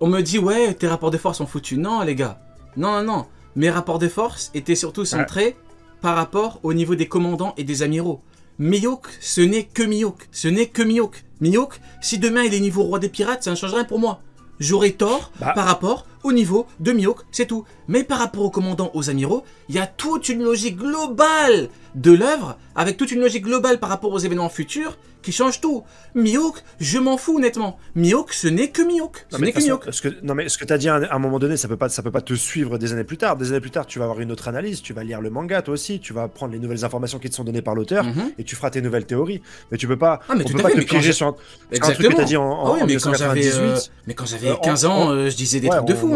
On me dit, ouais, tes rapports de force sont foutus. Non, les gars. Non, non, non. Mes rapports de force étaient surtout centrés par rapport au niveau des commandants et des amiraux. Mihawk, ce n'est que Mihawk. Ce n'est que Mihawk. Mihawk, si demain il est niveau roi des pirates, ça ne change rien pour moi. J'aurais tort par rapport au niveau de Mihawk, c'est tout. Mais par rapport aux commandants, aux amiraux, il y a toute une logique globale de l'œuvre, avec toute une logique globale par rapport aux événements futurs, qui change tout. Mihawk, je m'en fous honnêtement. Mihawk, ce n'est que Mihawk. Ce n'est que Mihawk. Non mais ce que tu as dit à un moment donné, ça peut pas te suivre des années plus tard. Des années plus tard, tu vas avoir une autre analyse, tu vas lire le manga toi aussi, tu vas prendre les nouvelles informations qui te sont données par l'auteur et tu feras tes nouvelles théories. Mais tu peux pas, on peut pas te piéger sur un truc que tu as dit en 1998. Mais quand j'avais 15 ans, je disais des trucs de fou.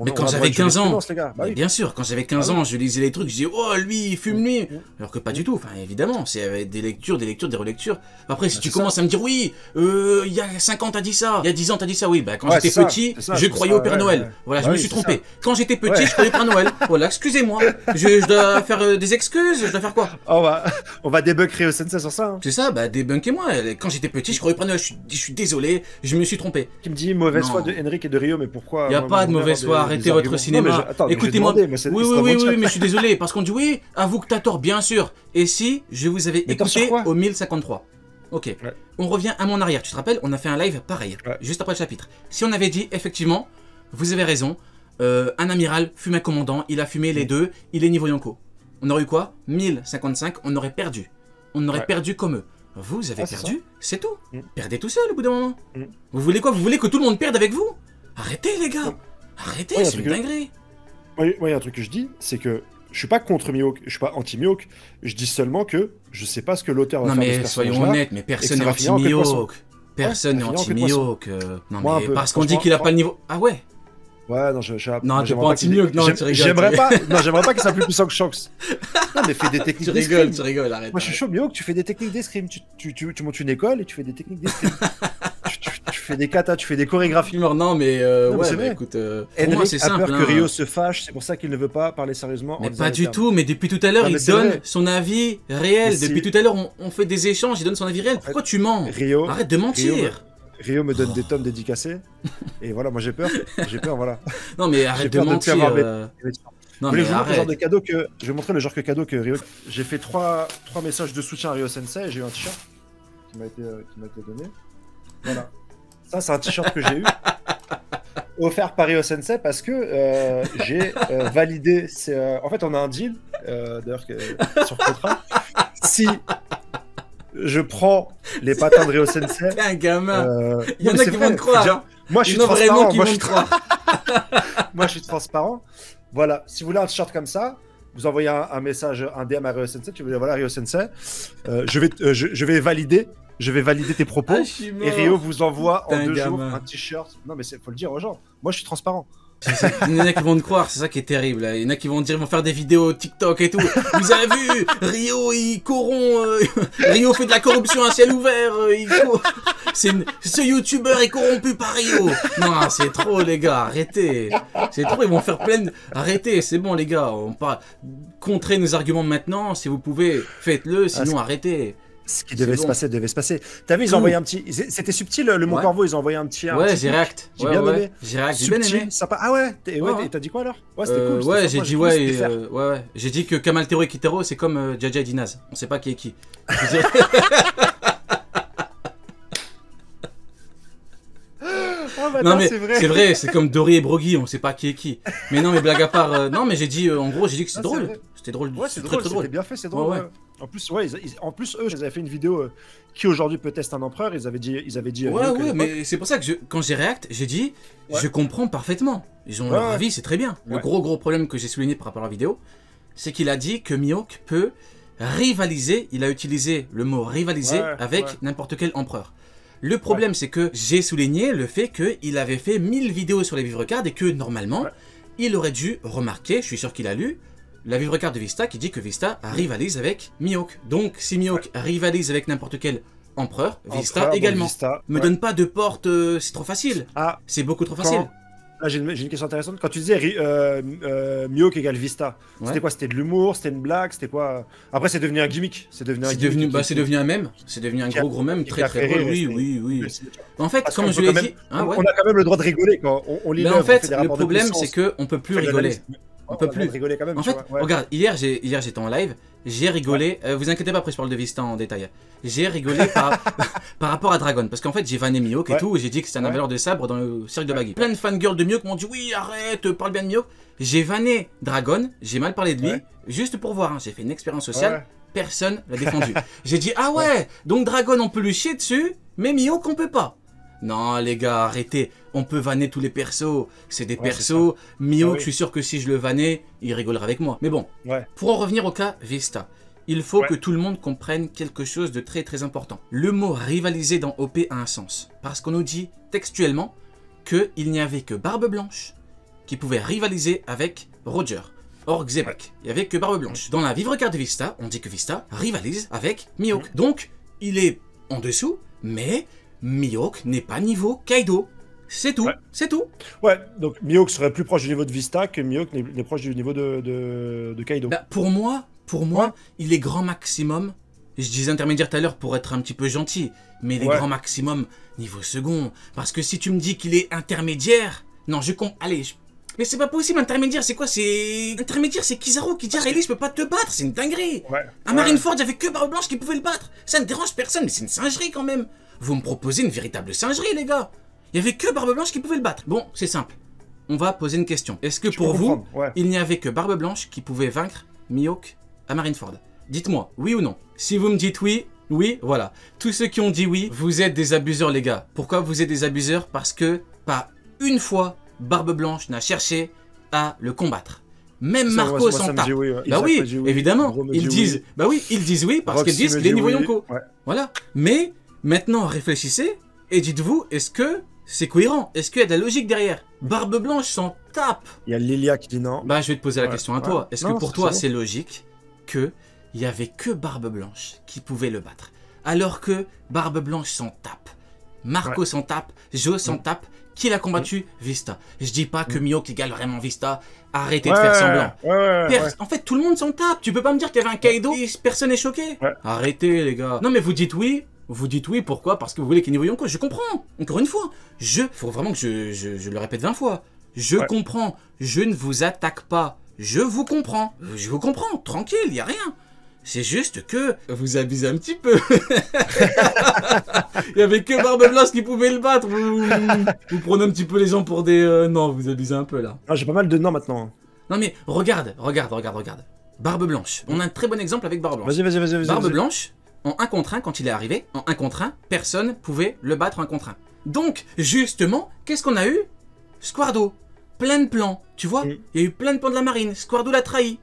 Mais quand j'avais 15 ans, bien sûr, quand j'avais 15 ans, je lisais les trucs, je disais, oh lui, il fume lui. Alors que pas du tout, enfin évidemment, c'est des lectures, des relectures. Après, si tu commences à me dire, oui, il y a 5 ans t'as dit ça, il y a 10 ans t'as dit ça, oui, bah quand j'étais petit, je croyais au Père Noël. Voilà, je me suis trompé. Quand j'étais petit, je croyais au Père Noël. Voilà, excusez-moi. Je dois faire des excuses, je dois faire quoi? On va débunker au Sensei sur ça. C'est ça, bah débunkez-moi. Quand j'étais petit, je croyais au Père Noël, je suis désolé, je me suis trompé. Qui me dit mauvaise foi de Henrik et de Rio, mais pourquoi? Il n'y a pas de mauvaise foi, arrêtez votre cinéma. Écoutez-moi. Oui, mais je suis désolé, parce qu'on dit oui, avoue que t'as tort, bien sûr. Et si je vous avais écouté au 1053? Ok, on revient à mon arrière, tu te rappelles, on a fait un live pareil, juste après le chapitre. Si on avait dit, effectivement, vous avez raison, un amiral fume un commandant, il a fumé les deux, il est niveau Yonko. On aurait eu quoi? 1055, on aurait perdu. On aurait perdu comme eux. Vous avez perdu, c'est tout. Perdez tout seul au bout d'un moment. Vous voulez quoi? Vous voulez que tout le monde perde avec vous? Arrêtez les gars. Arrêtez, c'est une dinguerie. Moi, il y a un truc que je dis, c'est que je suis pas contre Mihawk, je suis pas anti-Mihawk, je dis seulement que je sais pas ce que l'auteur va faire de ce personnage-là. Non mais soyons honnêtes, mais personne n'est anti-Mihawk. Personne n'est anti-Mihawk. Non mais parce qu'on dit qu'il a pas le niveau... Ah ouais? Ouais, non, non, t'es pas anti-Mihawk, non, tu rigoles. J'aimerais pas qu'il soit plus puissant que Shanks. Non, mais fais des techniques d'escrime. Tu rigoles, arrête. Moi, je suis chaud, Mihawk, tu fais des techniques d'escrime. Tu montes une école et tu fais des techniques d'escrime. Tu fais des katas, tu fais des chorégraphies. Non, mais ouais, écoute, pour moi c'est simple. Henrik a peur que Rio se fâche, c'est pour ça qu'il ne veut pas parler sérieusement. Mais pas du tout, mais depuis tout à l'heure, il donne son avis réel. Depuis tout à l'heure, on fait des échanges, il donne son avis réel. Pourquoi tu mens? Arrête de mentir. Rio me donne des tomes dédicacés, et voilà, moi j'ai peur, voilà. Non mais arrête de mentir. Non, mais je vais montrer le genre de cadeau que Rio... J'ai fait 3 messages de soutien à Rio Sensei, et j'ai eu un t-shirt qui m'a été donné. Voilà. Ça, c'est un t-shirt que j'ai eu, offert par Rio Sensei, parce que j'ai validé... En fait, on a un deal, d'ailleurs, sur contrat. Si je prends les patins de Rio Sensei... T'es un gamin. Il y en a qui vont te croire. Moi, je suis transparent. Moi, je suis transparent. Voilà, si vous voulez un t-shirt comme ça, vous envoyez un message, un DM à Rio Sensei, tu veux dire voilà Rio Sensei, je vais valider tes propos, et Rio vous envoie en 2 jours un t-shirt. Non mais faut le dire aux gens, moi je suis transparent. Il y en a qui vont te croire, c'est ça qui est terrible. Là. Il y en a qui vont dire, ils vont faire des vidéos TikTok et tout. Vous avez vu, Rio il corrompt, Rio fait de la corruption à ciel ouvert. Ce youtubeur est corrompu par Rio. Non, c'est trop les gars, arrêtez. C'est trop, ils vont faire plein. Arrêtez, c'est bon les gars. On va contrer nos arguments maintenant. Si vous pouvez, faites-le. Sinon, arrêtez. Ce qui devait se passer, devait se passer. T'as vu, ils ont envoyé un petit... C'était subtil, le Mon Corvo, ils ont envoyé un petit... Ouais, j'ai réact. J'ai bien aimé. J'ai réact, j'ai bien aimé. Sympa. Ah ouais, t'as dit quoi alors? Ouais, c'était cool. Ouais, j'ai dit ouais. J'ai dit que Kamal Tero et Kitaro, c'est comme Jaja et Dinaz. On sait pas qui est qui. Non mais c'est vrai, c'est comme Dory et Broggy, on sait pas qui est qui. Mais non mais blague à part, non mais j'ai dit, en gros j'ai dit que c'était drôle. C'était drôle, ouais, c'est très drôle. C'était bien fait, c'est drôle. Ouais. En plus, eux, ils avaient fait une vidéo qui aujourd'hui peut tester un empereur. Ils avaient dit. Ouais, mais c'est pour ça que quand j'ai réact, j'ai dit, je comprends parfaitement. Ils ont leur avis, c'est très bien. Le gros problème que j'ai souligné par rapport à la vidéo, c'est qu'il a dit que Mihawk peut rivaliser. Il a utilisé le mot rivaliser avec n'importe quel empereur. Le problème, c'est que j'ai souligné le fait qu'il avait fait 1000 vidéos sur les vivre-cards et que normalement, il aurait dû remarquer, je suis sûr qu'il a lu, la vivre-carte de Vista qui dit que Vista rivalise avec Mihawk. Donc, si Mihawk rivalise avec n'importe quel empereur, Vista également. Me donne pas de porte, c'est trop facile. C'est beaucoup trop facile. là j'ai une question intéressante. Quand tu disais Mihawk égale Vista, c'était quoi? C'était de l'humour? C'était une blague? C'était quoi? Après, c'est devenu un gimmick. C'est devenu un mème. C'est devenu un gros mème très très drôle. Oui. En fait, comme je l'ai dit, on a quand même le droit de rigoler quand on lit l'œuvre. En fait, le problème, c'est qu'on peut plus rigoler. On peut plus rigoler quand même. En fait, regarde, hier j'étais en live, j'ai rigolé. Vous inquiétez pas, après je parle de Vista en détail. J'ai rigolé par rapport à Dragon, parce qu'en fait j'ai vanné Mihawk et tout, j'ai dit que c'était un avaleur de sabre dans le cirque de Baggy. Plein de fangirls de Mihawk m'ont dit oui, arrête, parle bien de Mihawk. J'ai vanné Dragon, j'ai mal parlé de lui, juste pour voir. J'ai fait une expérience sociale, personne l'a défendu. J'ai dit ah ouais, donc Dragon on peut lui chier dessus, mais Mihawk on peut pas. Non les gars, arrêtez, on peut vanner tous les persos, c'est des persos, Mihawk, je suis sûr que si je le vannais, il rigolerait avec moi. Mais bon, pour en revenir au cas Vista, il faut que tout le monde comprenne quelque chose de très très important. Le mot rivaliser dans OP a un sens, parce qu'on nous dit textuellement qu'il n'y avait que Barbe Blanche qui pouvait rivaliser avec Roger. Or Xebec, il n'y avait que Barbe Blanche. Dans la vivre carte de Vista, on dit que Vista rivalise avec Mihawk. Donc, il est en dessous, mais Mihawk n'est pas niveau Kaido. C'est tout, c'est tout. Ouais, donc Mihawk serait plus proche du niveau de Vista que Mihawk n'est proche du niveau de Kaido. Bah, pour moi, il est grand maximum. Je disais intermédiaire tout à l'heure pour être un petit peu gentil, mais il est grand maximum niveau second. Parce que si tu me dis qu'il est intermédiaire, non, mais c'est pas possible, intermédiaire, c'est quoi? Intermédiaire, c'est Kizaru qui dit Rayleigh, je peux pas te battre, c'est une dinguerie. À Marineford, il y avait que Barbe Blanche qui pouvait le battre. Ça ne dérange personne, mais c'est une singerie quand même. Vous me proposez une véritable singerie, les gars. Il y avait que Barbe Blanche qui pouvait le battre. Bon, c'est simple. On va poser une question. Est-ce que pour vous, il n'y avait que Barbe Blanche qui pouvait vaincre Mihawk à Marineford? Dites-moi, oui ou non? Si vous me dites oui, voilà. Tous ceux qui ont dit oui, vous êtes des abuseurs, les gars. Pourquoi vous êtes des abuseurs? Parce que, pas une fois, Barbe Blanche n'a cherché à le combattre. Même Marco s'en tape. Bah oui, évidemment. Ils disent oui parce qu'ils disent qu'il est niveau Yonko. Voilà. Mais, maintenant, réfléchissez et dites-vous, est-ce que c'est cohérent? Est-ce qu'il y a de la logique derrière? Barbe Blanche s'en tape. Il y a Lilia qui dit non. Bah, je vais te poser la question à toi. Est-ce que pour toi, c'est logique que il y avait que Barbe Blanche qui pouvait le battre, alors que Barbe Blanche s'en tape, Marco s'en tape, Joe s'en tape, qui l'a combattu? Vista. Je dis pas que Mihawk égale vraiment Vista, arrêtez de faire semblant. En fait, tout le monde s'en tape, tu peux pas me dire qu'il y avait un Kaido et personne n'est choqué. Arrêtez les gars. Non mais vous dites oui, pourquoi? Parce que vous voulez qu'il y ait niveau Yonko, je comprends. Encore une fois, faut vraiment que je le répète 20 fois. Je comprends, je ne vous attaque pas, je vous comprends, tranquille, il y a rien. C'est juste que vous abusez un petit peu. Il y avait que Barbe Blanche qui pouvait le battre. Vous prenez un petit peu les gens pour des... Non, vous abusez un peu là. Ah, j'ai pas mal de non maintenant. Non mais regarde. Barbe Blanche. On a un très bon exemple avec Barbe Blanche. Vas-y. Barbe Blanche, en 1 contre 1, quand il est arrivé, en 1 contre 1, personne pouvait le battre en 1 contre 1. Donc, justement, qu'est-ce qu'on a eu? Squardo. Plein de plans, tu vois. Il y a eu plein de plans de la marine. Squardo l'a trahi.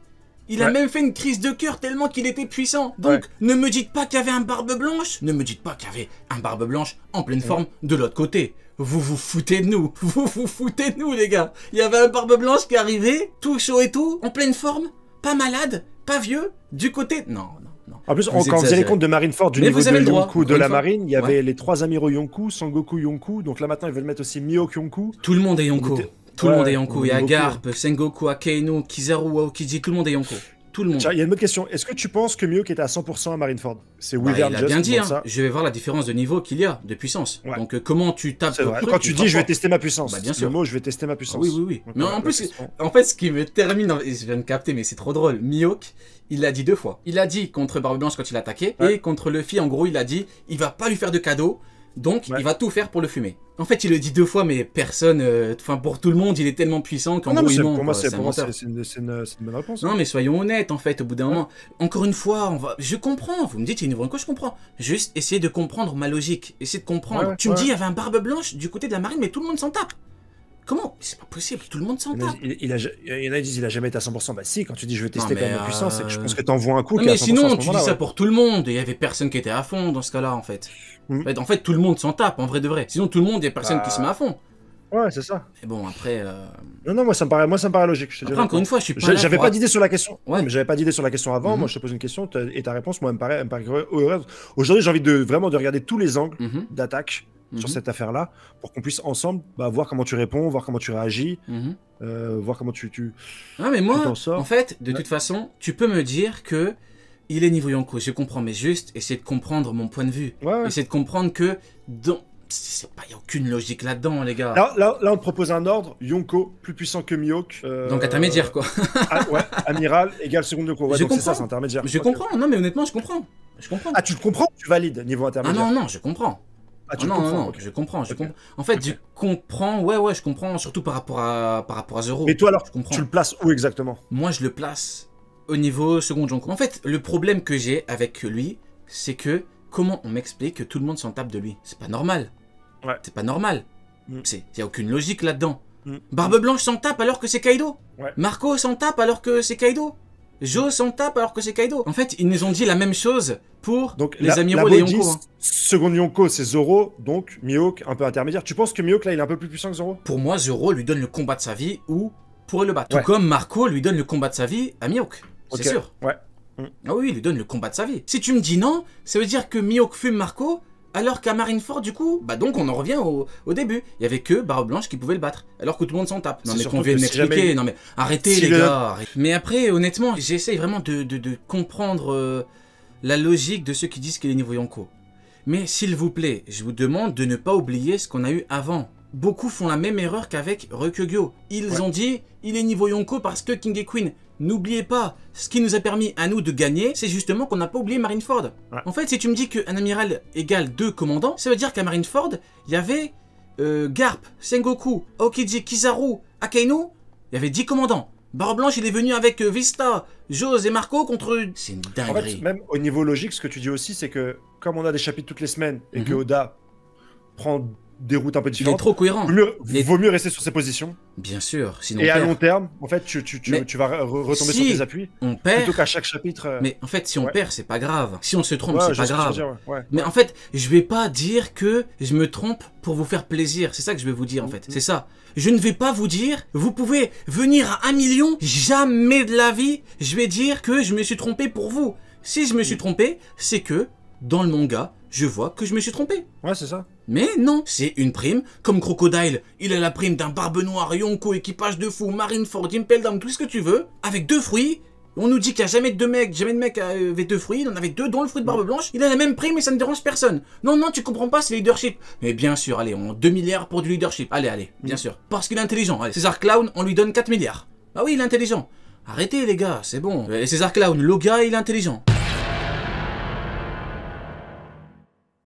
Il a même fait une crise de cœur tellement qu'il était puissant. Donc, ne me dites pas qu'il y avait un Barbe Blanche. Ne me dites pas qu'il y avait un Barbe Blanche en pleine forme de l'autre côté. Vous vous foutez de nous. Vous vous foutez de nous, les gars. Il y avait un Barbe Blanche qui arrivait, tout chaud et tout, en pleine forme, pas malade, pas vieux, du côté... Non. En plus, quand on faisait les comptes de Marineford du niveau de Yonkou de la marine, il y avait les 3 amiraux Yonkou, Sangoku Yonkou. Donc là, maintenant, ils veulent mettre aussi Mihawk Yonkou. Tout le monde est Yonko. Tout le monde est Yonko. Il y a Garp, Sengoku, Akainu, Kizaru, Aokiji, tout le monde est Yonko. Tout le monde. Il y a une autre question. Est-ce que tu penses que Mihawk était à 100% à Marineford? C'est Wyvern Just. Il a bien dit. Je vais voir la différence de niveau qu'il y a, de puissance. Donc comment tu tapes... Quand tu dis je vais tester ma puissance. Bien sûr. Le mot je vais tester ma puissance. Oui. Mais en plus, ce qui me termine... Je viens de capter, mais c'est trop drôle. Mihawk, il l'a dit 2 fois. Il a dit contre Barbe Blanche quand il a attaqué. Et contre Luffy, en gros, il a dit il va pas lui faire de cadeau. Donc, il va tout faire pour le fumer. En fait, il le dit 2 fois, mais personne... Enfin, pour tout le monde, il est tellement puissant qu'en gros, il ment. Pour moi, c'est une bonne réponse. Non, mais soyons honnêtes, en fait, au bout d'un moment. Encore une fois, je comprends. Vous me dites, il y a une niveau, je comprends. Juste, essayez de comprendre ma logique. Essayez de comprendre. Tu me dis, il y avait un Barbe Blanche du côté de la marine, mais tout le monde s'en tape. Comment? C'est pas possible, tout le monde s'en tape. Il y en a qui disent il a jamais été à 100%. Bah si, quand tu dis je vais tester quand même ma puissance, c'est que je pense que t'envoies un coup. Non, mais sinon, tu dis ça pour tout le monde. Il y avait personne qui était à fond dans ce cas-là, en fait. En fait, tout le monde s'en tape, en vrai de vrai. Sinon, tout le monde, il y a personne qui se met à fond. Ouais, c'est ça. Et bon, après... Non, moi ça me paraît logique. Après, encore une fois, je suis pas... J'avais pas d'idée sur la question. Mais j'avais pas d'idée sur la question avant. Moi, je te pose une question et ta réponse, moi, elle me paraît heureuse. Aujourd'hui, j'ai envie vraiment de regarder tous les angles d'attaque sur cette affaire-là, pour qu'on puisse ensemble voir comment tu réponds, voir comment tu réagis, voir comment tu ah, mais moi, en fait, de toute façon, tu peux me dire que il est niveau Yonko, je comprends, mais juste essayer de comprendre mon point de vue. Essayer de comprendre que il n'y a aucune logique là-dedans, les gars. Là, on te propose un ordre. Yonko, plus puissant que Mihawk. Donc intermédiaire, quoi. Amiral égale seconde Yonko. Ouais, donc c'est ça, c'est intermédiaire. Je comprends, non, mais honnêtement, je comprends. Ah, tu le comprends ou tu valides niveau intermédiaire? Ah non, je comprends. Ah, tu comprends, non, je comprends. En fait, je comprends, ouais, je comprends, surtout par rapport à Zoro. Mais toi, alors, tu le places où exactement? Moi, je le place au niveau seconde Yonko. En fait, le problème que j'ai avec lui, c'est que comment on m'explique que tout le monde s'en tape de lui? C'est pas normal. Ouais. C'est pas normal. Il n'y a aucune logique là-dedans. Barbe Blanche s'en tape alors que c'est Kaido. Marco s'en tape alors que c'est Kaido. Jo s'en tape alors que c'est Kaido. En fait, ils nous ont dit la même chose pour les amiraux et les Yonko. Seconde Yonko, c'est Zoro, donc Mihawk un peu intermédiaire. Tu penses que Mihawk, là, il est un peu plus puissant que Zoro? Pour moi, Zoro lui donne le combat de sa vie ou pourrait le battre. Tout comme Marco lui donne le combat de sa vie à Mihawk. C'est sûr. Ouais. Ah oui, il lui donne le combat de sa vie. Si tu me dis non, ça veut dire que Mihawk fume Marco, alors qu'à Marineford, du coup, donc on en revient au début. Il y avait que Barbe Blanche qui pouvait le battre, alors que tout le monde s'en tape. Non mais qu'on vienne m'expliquer, non mais arrêtez les gars. Mais après, honnêtement, j'essaye vraiment de comprendre la logique de ceux qui disent qu'il est niveau Yonko. Mais s'il vous plaît, je vous demande de ne pas oublier ce qu'on a eu avant. Beaucoup font la même erreur qu'avec Rokugyo. Ils ont dit, il est niveau Yonko parce que King et Queen. N'oubliez pas, ce qui nous a permis à nous de gagner, c'est justement qu'on n'a pas oublié Marineford. En fait, si tu me dis qu'un amiral égale 2 commandants, ça veut dire qu'à Marineford, il y avait Garp, Sengoku, Aokiji, Kizaru, Akainu, il y avait 10 commandants. Barbe Blanche, il est venu avec Vista, Jose et Marco contre... C'est une dinguerie. En fait, même au niveau logique, ce que tu dis aussi, c'est que comme on a des chapitres toutes les semaines et que Oda prend des routes un peu différentes. Il est trop cohérent. Vaut mieux rester sur ses positions. Bien sûr. Sinon et à long terme, en fait, tu vas retomber sur tes appuis. On perd. Plutôt qu'à chaque chapitre. Mais en fait, si on perd, c'est pas grave. Si on se trompe, c'est pas grave. Mais en fait, je vais pas dire que je me trompe pour vous faire plaisir. C'est ça que je vais vous dire, en fait. C'est ça. Je ne vais pas vous dire, vous pouvez venir à 1 million. Jamais de la vie, je vais dire que je me suis trompé pour vous. Si je me suis trompé, c'est que, dans le manga, je vois que je me suis trompé. Ouais, c'est ça. Mais non, c'est une prime. Comme Crocodile, il a la prime d'un Barbe Noire, Yonko, équipage de fou, Marineford, Impel Down, tout ce que tu veux, avec 2 fruits. On nous dit qu'il n'y a jamais de mec avec 2 fruits, il en avait 2, dont le fruit de Barbe Blanche. Il a la même prime et ça ne dérange personne. Non, tu comprends pas, c'est leadership. Mais bien sûr, allez, on 2 milliards pour du leadership. Allez, bien sûr. Parce qu'il est intelligent. Allez, César Clown, on lui donne 4 milliards. Bah oui, il est intelligent. Arrêtez les gars, c'est bon. Et César Clown, le gars, il est intelligent.